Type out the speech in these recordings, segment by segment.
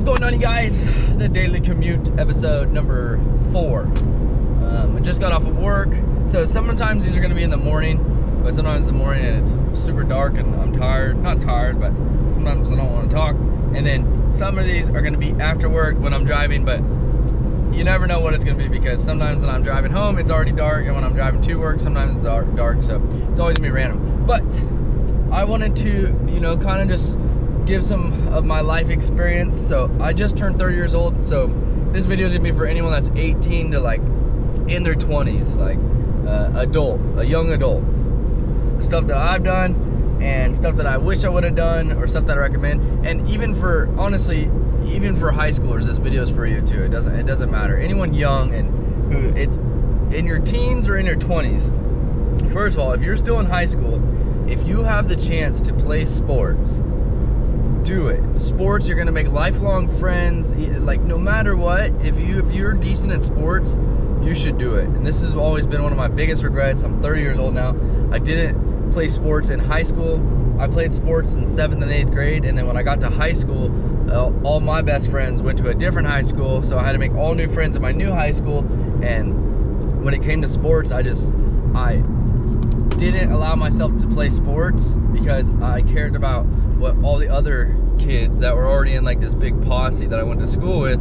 What's going on, you guys? The Daily Commute episode number 4. I just got off of work, so sometimes these are going to be in the morning, but sometimes in the morning and it's super dark and I'm tired. Not tired, but sometimes I don't want to talk. And then some of these are going to be after work when I'm driving, but you never know what it's going to be, because sometimes when I'm driving home it's already dark, and when I'm driving to work sometimes it's dark, so it's always going to be random. But I wanted to, kind of just give some of my life experience. So I just turned 30 years old, so this video is gonna be for anyone that's 18 to like in their 20s, like a young adult. Stuff that I've done and stuff that I wish I would have done, or stuff that I recommend. And even for, honestly, even for high schoolers, this video is for you too. It doesn't matter. Anyone young and who it's in your teens or in your 20s. First of all, if you're still in high school, if you have the chance to play sports, do it. Sports, you're gonna make lifelong friends. Like, no matter what, if you're decent at sports, you should do it. And this has always been one of my biggest regrets. I'm 30 years old now. I didn't play sports in high school. I played sports in 7th and 8th grade, and then when I got to high school, all my best friends went to a different high school, so I had to make all new friends at my new high school. And when it came to sports, I didn't allow myself to play sports because I cared about what all the other kids that were already in like this big posse that I went to school with,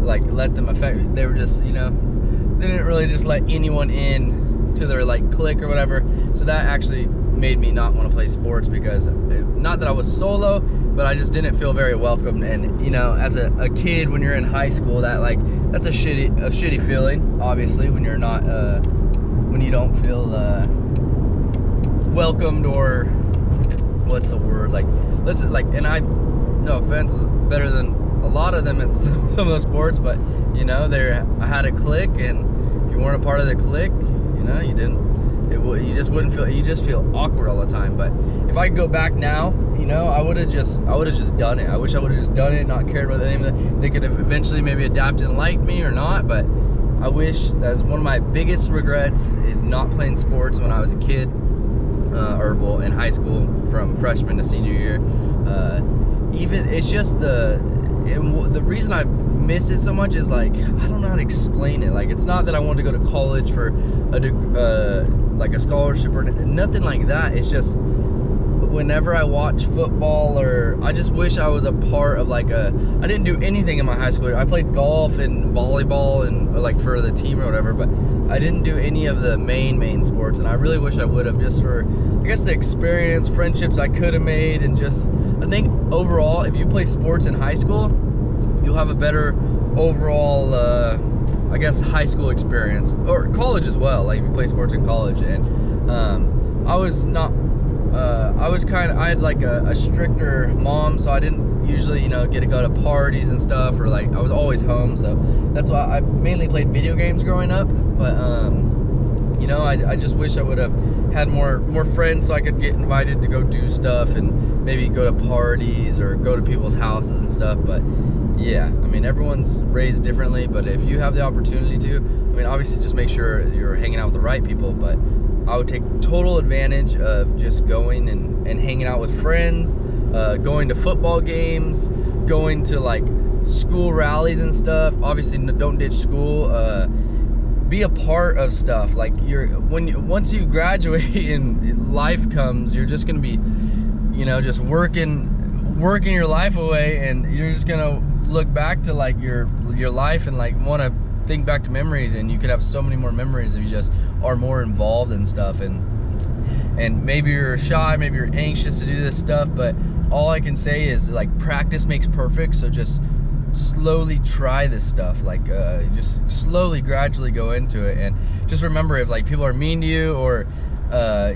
like, let them affect. They were just, they didn't really just let anyone in to their like clique or whatever. So that actually made me not want to play sports, because not that I was solo, but I just didn't feel very welcomed. And as a kid, when you're in high school, that's a shitty feeling, obviously, when you're not when you don't feel welcomed, or what's the word, and I, no offense, is better than a lot of them at some of those sports, but I had a clique, and if you weren't a part of the clique, you just wouldn't feel, you just feel awkward all the time. But if I could go back now, I would have just done it. I wish I would have just done it, not cared about any of it. They could have eventually maybe adapted and liked me or not, but I wish. That's one of my biggest regrets, is not playing sports when I was a kid, in high school, from freshman to senior year. It's just the reason I miss it so much is, like, I don't know how to explain it. Like, it's not that I wanted to go to college for a scholarship or nothing like that. It's just whenever I watch football, or I just wish I was a part of I didn't do anything in my high school. I played golf and volleyball and for the team or whatever, but I didn't do any of the main sports, and I really wish I would have, just for, I guess, the experience, friendships I could have made, and just, I think overall, if you play sports in high school, you'll have a better overall, I guess, high school experience, or college as well. Like, if you play sports in college. And I had like a stricter mom, so I didn't usually, get to go to parties and stuff, or I was always home. So that's why I mainly played video games growing up. But I just wish I would have had more friends, so I could get invited to go do stuff and maybe go to parties or go to people's houses and stuff. But yeah, I mean, everyone's raised differently, but if you have the opportunity to, obviously just make sure you're hanging out with the right people. But I would take total advantage of just going and hanging out with friends, going to football games, going to school rallies and stuff. Obviously, don't ditch school. Be a part of stuff. Once you graduate and life comes, you're just gonna be, just working your life away, and you're just gonna look back to your life and want to think back to memories, and you could have so many more memories if you just are more involved in stuff. And maybe you're shy, maybe you're anxious to do this stuff, but all I can say is, practice makes perfect. So just slowly try this stuff, just slowly, gradually go into it. And just remember, if people are mean to you, or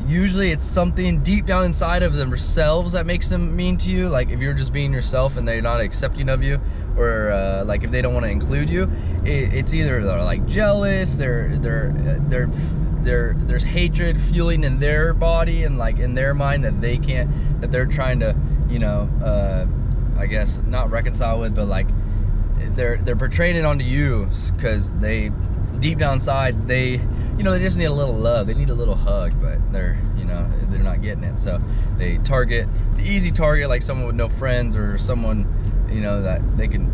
usually it's something deep down inside of themselves that makes them mean to you. Like, if you're just being yourself and they're not accepting of you, or if they don't want to include you, it's either they're jealous, there's hatred feeling in their body and in their mind that they're trying to I guess not reconcile with, but they're portraying it onto you, because they, deep down inside, they just need a little love. They need a little hug, but they're not getting it. So they target the easy target, like someone with no friends, or someone that they can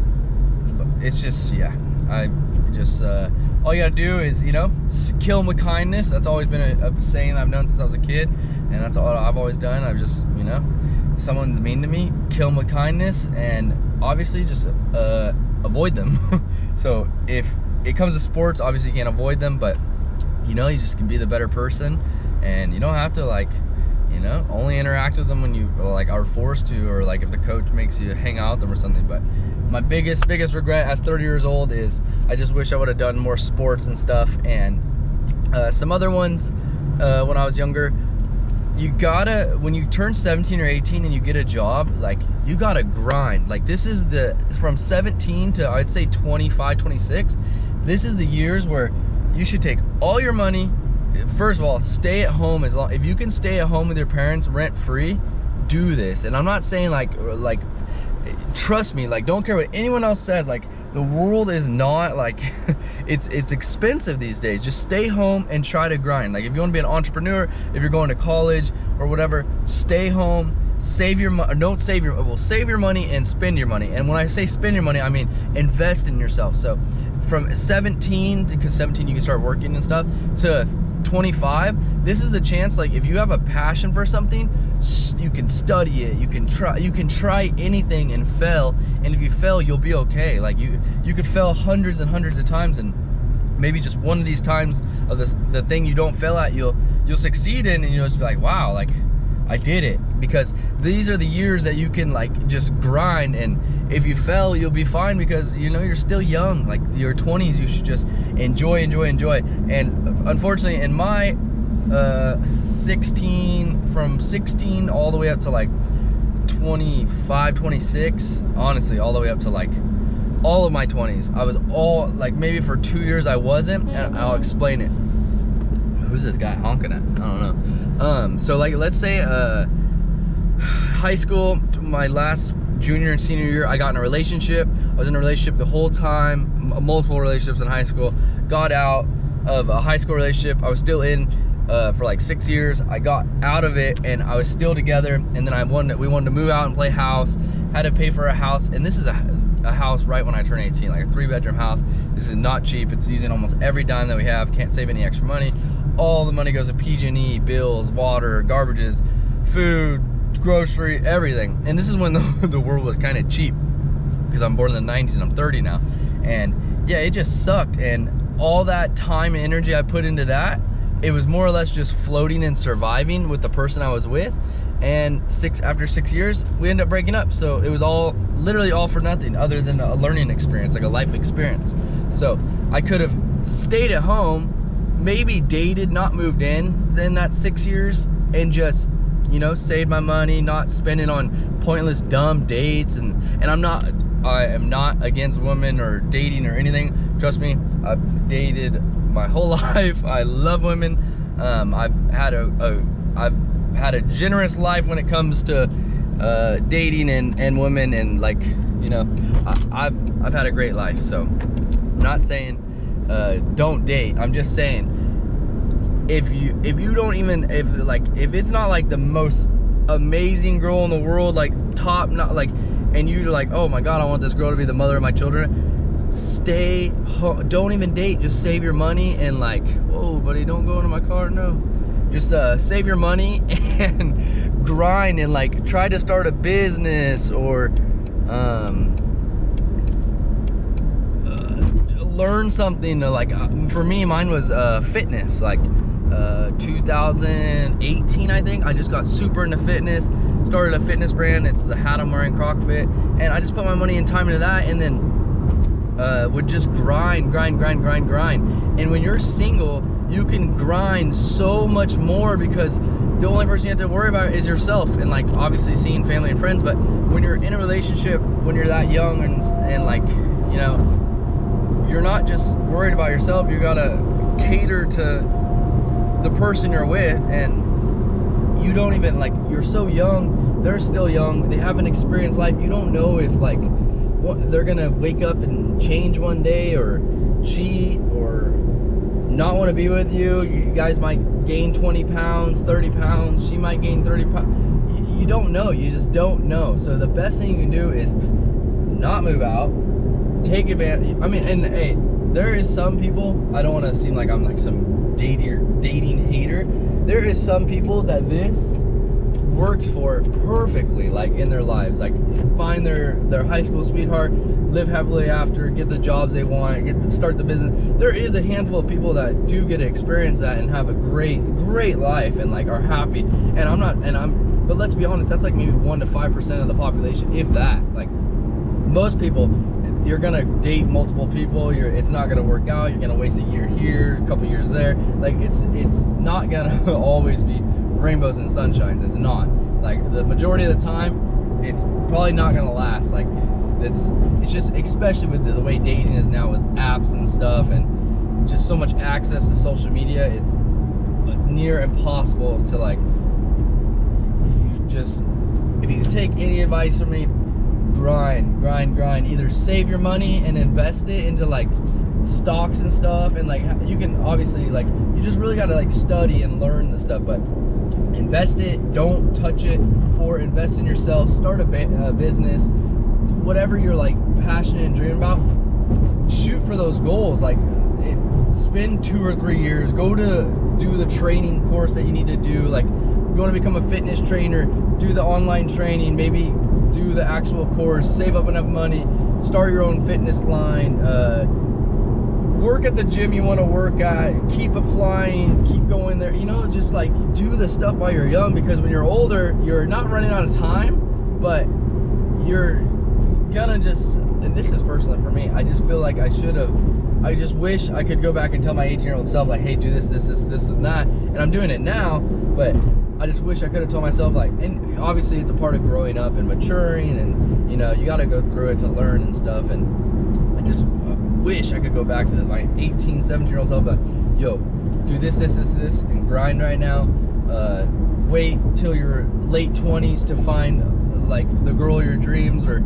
it's just, yeah, I just, all you gotta do is, you know, kill them with kindness. That's always been a saying I've known since I was a kid, and that's all I've always done. I've just, you know, if someone's mean to me, kill them with kindness, and obviously just avoid them. So if it comes to sports, obviously you can't avoid them, but you know, you just can be the better person, and you don't have to, like, you know, only interact with them when you like are forced to, or like if the coach makes you hang out with them or something. But my biggest regret as 30 years old is I just wish I would have done more sports and stuff. And some other ones when I was younger, you gotta, when you turn 17 or 18 and you get a job, like, you gotta grind. Like, this is from 17 to, I'd say 25, 26, this is the years where you should take all your money. First of all, stay at home. If you can stay at home with your parents rent free, do this. And I'm not saying like trust me, like, don't care what anyone else says. Like, the world is not like it's expensive these days. Just stay home and try to grind. Like, if you want to be an entrepreneur, if you're going to college or whatever, stay home, save your money. Don't save your, well, save your money and spend your money. And when I say spend your money, I mean invest in yourself. So from 17, because 17 you can start working and stuff, to 25, this is the chance. Like, if you have a passion for something, you can study it, you can try anything and fail, and if you fail, you'll be okay. Like, you could fail hundreds and hundreds of times, and maybe just one of these times of the thing you don't fail at, you'll succeed in, and you'll just be like, wow, like, I did it. Because these are the years that you can, like, just grind, and if you fail, you'll be fine, because, you know, you're still young. Like, your 20s, you should just enjoy. And unfortunately, in my 16, from 16 all the way up to like 25, 26, honestly, all the way up to like all of my 20s, I was all like, maybe for 2 years I wasn't, and I'll explain it. Who's this guy honking at? I don't know. So like, let's say high school, my last junior and senior year, I got in a relationship. I was in a relationship the whole time, multiple relationships in high school. Got out of a high school relationship. I was still in for like 6 years. I got out of it, and I was still together. And then we wanted to move out and play house. Had to pay for a house, and this is a house right when I turned 18, like a 3-bedroom house. This is not cheap. It's using almost every dime that we have. Can't save any extra money. All the money goes to PG&E, bills, water, garbages, food, grocery, everything. And this is when the world was kind of cheap, because I'm born in the 90s and I'm 30 now. And yeah, it just sucked. And all that time and energy I put into that, it was more or less just floating and surviving with the person I was with. And after 6 years, we ended up breaking up. So it was literally all for nothing, other than a learning experience, like a life experience. So I could have stayed at home, maybe dated, not moved in that 6 years, and just, you know, saved my money, not spending on pointless dumb dates. And I am not against women or dating or anything. Trust me, I've dated my whole life. I love women. I've had a generous life when it comes to dating and women, and, like, you know, I've had a great life. So I'm not saying don't date. I'm just saying, if you don't even, if it's not like the most amazing girl in the world, like top, not like, and you're like, oh my God, I want this girl to be the mother of my children, stay home. Don't even date. Just save your money, and, like, whoa, buddy, don't go into my car. No, just save your money and grind, and, like, try to start a business, or learn something. Like, for me, mine was fitness. Like 2018, I think, I just got super into fitness, started a fitness brand. It's the hat I'm wearing, Crocfit, and I just put my money and time into that, and then would just grind. And when you're single, you can grind so much more, because the only person you have to worry about is yourself, and, like, obviously seeing family and friends. But when you're in a relationship, when you're that young, and like, you know, you're not just worried about yourself. You gotta cater to the person you're with, and you don't even, like, you're so young, they're still young, they haven't experienced life. You don't know if, like, what, they're gonna wake up and change one day, or cheat, or not want to be with you. You guys might gain 20 pounds, 30 pounds, she might gain 30 pounds. You don't know. You just don't know. So the best thing you can do is not move out, take advantage. I mean, and hey, there is some people, I don't want to seem like I'm like some dating hater. There is some people that this works for perfectly, like in their lives, like find their high school sweetheart, live happily after, get the jobs they want, start the business. There is a handful of people that do get to experience that and have a great life and like are happy. But let's be honest, that's like maybe 1 to 5% of the population, if that. Like most people, you're gonna date multiple people, it's not gonna work out, you're gonna waste a year here, a couple years there. Like it's not gonna always be rainbows and sunshines. It's not. Like the majority of the time, it's probably not gonna last. Like it's just, especially with the way dating is now with apps and stuff and just so much access to social media, it's near impossible to like, if you take any advice from me, grind. Either save your money and invest it into like stocks and stuff, and like you can obviously, like, you just really got to like study and learn the stuff, but invest it, don't touch it, or invest in yourself, start a business, whatever you're like passionate and dreaming about, shoot for those goals. Like spend 2 or 3 years, go to do the training course that you need to do. Like you want to become a fitness trainer, do the online training, maybe do the actual course, save up enough money, start your own fitness line, work at the gym you want to work at, keep applying, keep going there, you know, just like do the stuff while you're young, because when you're older, you're not running out of time, but you're gonna just, and this is personally for me, I just feel like I just wish I could go back and tell my 18-year-old self, like, hey, do this and that, and I'm doing it now, but I just wish I could have told myself, like, and obviously it's a part of growing up and maturing, and you know, you got to go through it to learn and stuff, and I just wish I could go back to my 18, 17-year-old self, like, yo, do this, and grind right now, wait till your late 20s to find, like, the girl of your dreams, or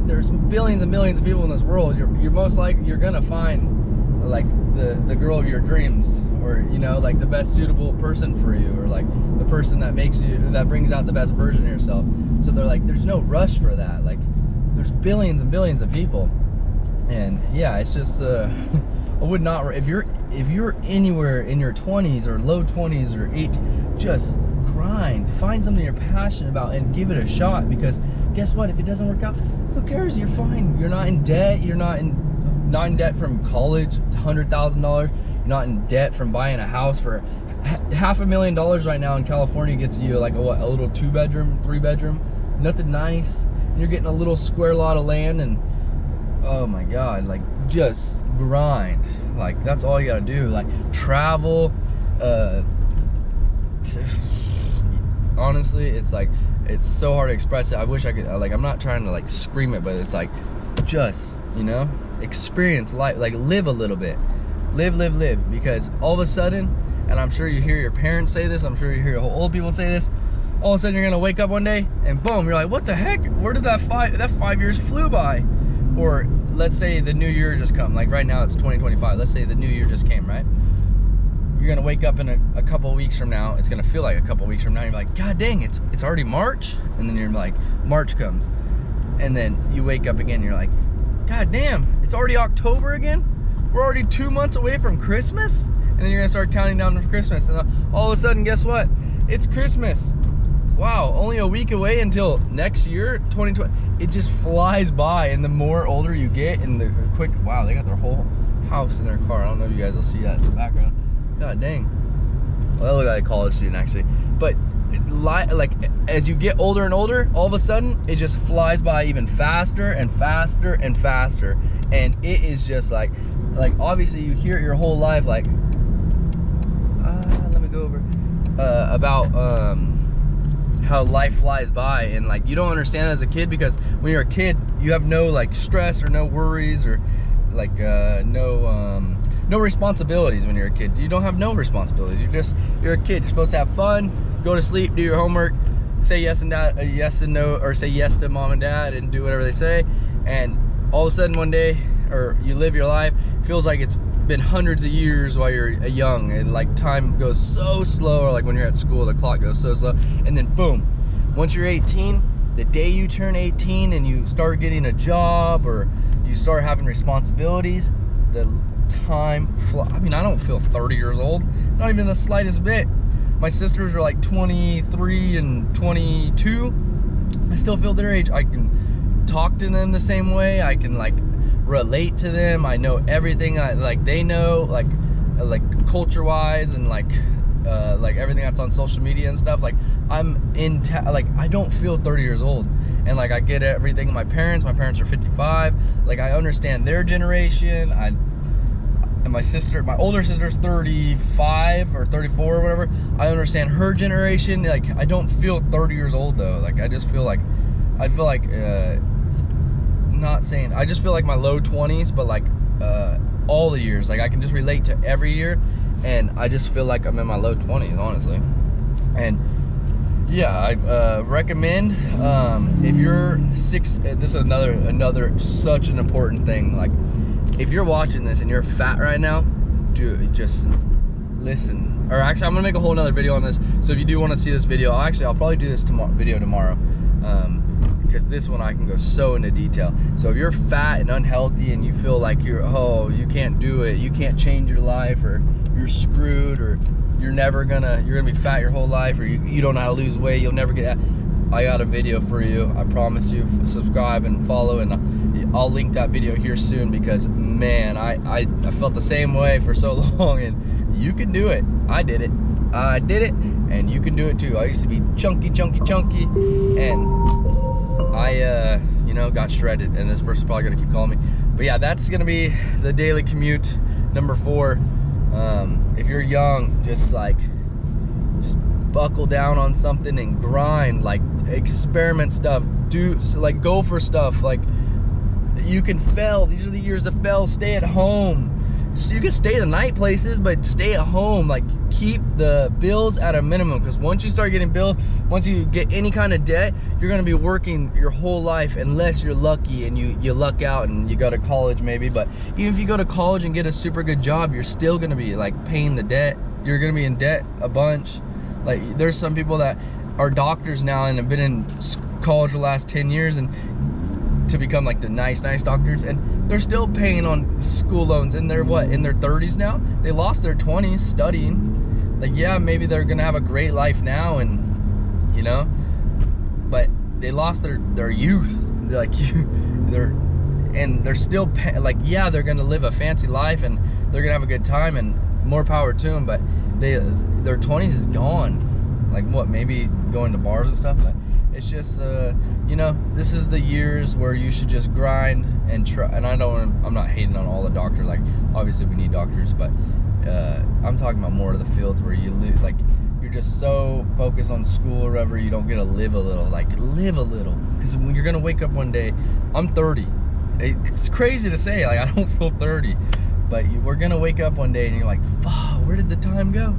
there's billions and millions of people in this world, you're most likely, you're gonna find, like, the girl of your dreams, or, you know, like the best suitable person for you, or like the person that brings out the best version of yourself. So they're like, there's no rush for that. Like there's billions and billions of people, and yeah, it's just I would not, if you're anywhere in your 20s or low 20s or 18, just grind, find something you're passionate about and give it a shot, because guess what, if it doesn't work out, who cares? You're fine. You're not in debt. You're not in debt from college, $100,000. You're not in debt from buying a house for $500,000 right now in California. Gets you like a little 2-bedroom, 3-bedroom, nothing nice. And you're getting a little square lot of land, and oh my God, like just grind. Like that's all you gotta do. Like travel. Honestly, it's like, it's so hard to express it. I wish I could, like, I'm not trying to like scream it, but it's like, just, you know, experience life, like live a little bit, live, because all of a sudden, and I'm sure you hear your parents say this, I'm sure you hear old people say this, all of a sudden you're gonna wake up one day and boom, you're like, what the heck, where did that 5 years flew by? Or let's say the new year just come, like right now it's 2025, let's say the new year just came, right? You're gonna wake up in a couple weeks from now, it's gonna feel like a couple weeks from now, you're like, God dang, it's already March, and then you're like, March comes, and then you wake up again, and you're like, God damn, it's already October again? We're already 2 months away from Christmas? And then you're gonna start counting down for Christmas, and all of a sudden, guess what? It's Christmas. Wow, only a week away until next year, 2020. It just flies by, and the more older you get, and the quick, wow, they got their whole house in their car. I don't know if you guys will see that in the background. God dang. Well, I look like a college student actually. But like as you get older and older, all of a sudden it just flies by even faster and faster and faster. And it is just like obviously you hear it your whole life, like let me go over about how life flies by, and like you don't understand as a kid, because when you're a kid you have no like stress or no worries, or like no responsibilities. When you're a kid, you don't have no responsibilities. You're a kid. You're supposed to have fun, go to sleep, do your homework, say yes and no, or say yes to mom and dad and do whatever they say. And all of a sudden one day, or you live your life, feels like it's been hundreds of years while you're young, and like time goes so slow, or like when you're at school the clock goes so slow, and then boom, once you're 18, the day you turn 18 and you start getting a job, or you start having responsibilities, the time I mean, I don't feel 30 years old, not even the slightest bit. My sisters are like 23 and 22. I still feel their age. I can talk to them the same way. I can like relate to them. I know everything like they know, like culture-wise, and like everything that's on social media and stuff. Like I'm like I don't feel 30 years old, and like I get everything. My parents are 55. Like I understand their generation. And my older sister's 35 or 34 or whatever. I understand her generation. Like I don't feel 30 years old though. Like I just feel like not saying, I just feel like my low 20s, but like all the years. Like I can just relate to every year, and I just feel like I'm in my low 20s, honestly. And yeah, I recommend if you're this is another such an important thing. Like if you're watching this and you're fat right now, just listen. Or actually, I'm gonna make a whole nother video on this. So if you do want to see this video, I'll probably do this video tomorrow, because this one I can go so into detail. So if you're fat and unhealthy and you feel like you can't do it, you can't change your life, or you're screwed, or you're gonna be fat your whole life, or you don't know how to lose weight, you'll never get that. I got a video for you. I promise you. Subscribe and follow, and I'll link that video here soon, because man, I felt the same way for so long, and you can do it. I did it, and you can do it too. I used to be chunky, and I got shredded, and this person's probably gonna keep calling me. But yeah, that's gonna be the daily commute number 4. If you're young, just buckle down on something and grind, like experiment stuff, go for stuff. Like you can fail. These are the years to fail. Stay at home. So you can stay the night places, but stay at home. Like keep the bills at a minimum, because once you start getting bills, once you get any kind of debt, you're gonna be working your whole life, unless you're lucky and you luck out and you go to college maybe. But even if you go to college and get a super good job, you're still gonna be like paying the debt. You're gonna be in debt a bunch. Like there's some people that are doctors now and have been in college the last 10 years and to become like the nice doctors, and they're still paying on school loans, and they're in their 30s now. They lost their 20s studying. Like yeah, maybe they're gonna have a great life now, and but they lost their youth. Like they're still like yeah, they're gonna live a fancy life and they're gonna have a good time, and more power to them, but their 20s is gone. Like what, maybe going to bars and stuff. But it's just this is the years where you should just grind and try. And I'm not hating on all the doctors. Like obviously we need doctors, but I'm talking about more of the fields where you're just so focused on school or whatever, you don't get to live a little. Like live a little, because when you're gonna wake up one day, I'm 30. It's crazy to say, like I don't feel 30. But we're gonna wake up one day and you're like, fuck, where did the time go?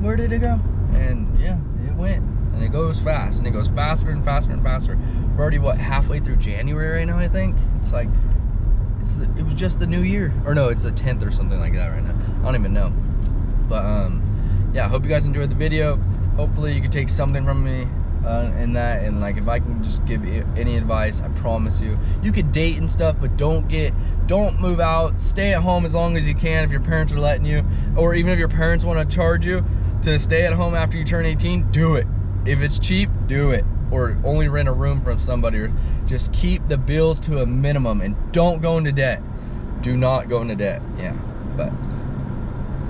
Where did it go? And yeah, it went. And it goes fast, and it goes faster and faster and faster. We're already, halfway through January right now, I think? It's like, it was just the new year. Or no, it's the 10th or something like that right now. I don't even know. But yeah, I hope you guys enjoyed the video. Hopefully you can take something from me in that, and like if I can just give you any advice, I promise you could date and stuff, but don't move out. Stay at home as long as you can if your parents are letting you, or even if your parents want to charge you to stay at home after you turn 18, do it. If it's cheap, do it, or only rent a room from somebody, or just keep the bills to a minimum and don't go into debt. Do not go into debt. Yeah, but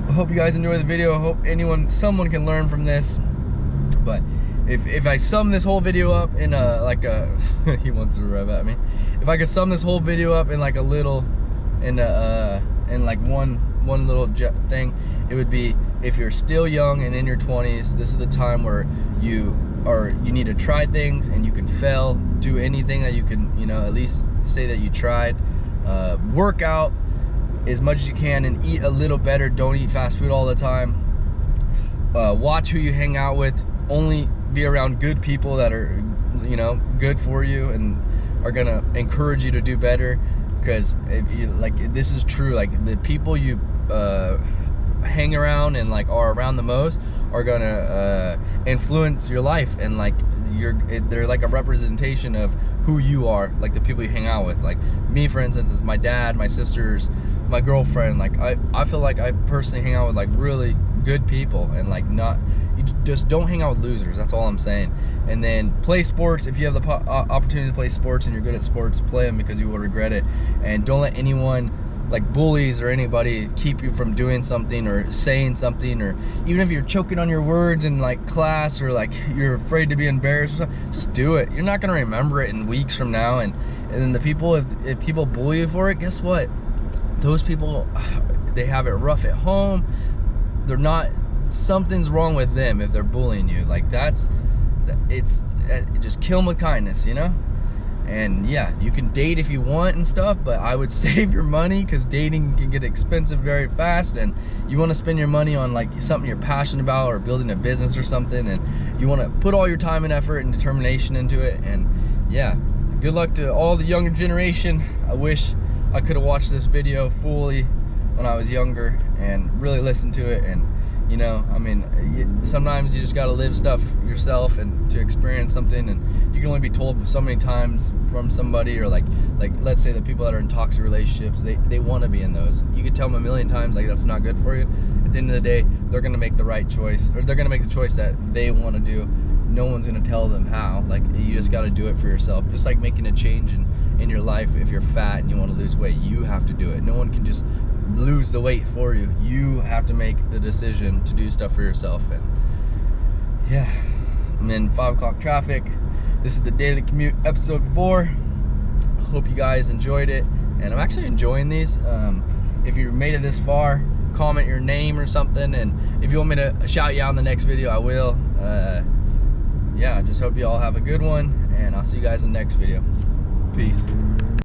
I hope you guys enjoy the video. I hope someone can learn from this. But if I sum this whole video up in he wants to rev at me. If I could sum this whole video up in like a little, in like one little thing, it would be, if you're still young and in your 20s, this is the time where you need to try things, and you can fail. Do anything that you can, at least say that you tried. Work out as much as you can and eat a little better. Don't eat fast food all the time. Watch who you hang out with. Only be around good people that are, good for you and are gonna encourage you to do better. Because this is true. Like the people you hang around and like are around the most are gonna influence your life, and like they're like a representation of who you are, like the people you hang out with. Like me, for instance, is my dad, my sisters, my girlfriend. Like I feel like I personally hang out with like really good people, and like you just don't hang out with losers. That's all I'm saying. And then play sports. If you have the opportunity to play sports and you're good at sports, play them, because you will regret it. And don't let anyone, like bullies or anybody, keep you from doing something or saying something, or even if you're choking on your words in like class, or like you're afraid to be embarrassed or something, just do it. You're not gonna remember it in weeks from now. And then the people, if people bully you for it, guess what? Those people, they have it rough at home. They're not, something's wrong with them if they're bullying you. Like just kill them with kindness, you know? And yeah, you can date if you want and stuff, but I would save your money, because dating can get expensive very fast, and you want to spend your money on like something you're passionate about, or building a business or something, and you want to put all your time and effort and determination into it. And yeah, good luck to all the younger generation. I wish I could have watched this video fully when I was younger and really listened to it. And you know, I mean, sometimes you just got to live stuff yourself and to experience something, and you can only be told so many times from somebody. Or like let's say the people that are in toxic relationships, they want to be in those. You could tell them a million times like that's not good for you. At the end of the day, they're gonna make the right choice, or they're gonna make the choice that they want to do. No one's gonna tell them how. Like, you just got to do it for yourself. Just like making a change in your life. If you're fat and you want to lose weight, you have to do it. No one can just lose the weight for you. You have to make the decision to do stuff for yourself. And yeah, I'm in 5 o'clock traffic. This is the Daily Commute episode 4. Hope you guys enjoyed it, and I'm actually enjoying these. If you made it this far, comment your name or something, and if you want me to shout you out in the next video, I will. Yeah, I just hope you all have a good one, and I'll see you guys in the next video. Peace.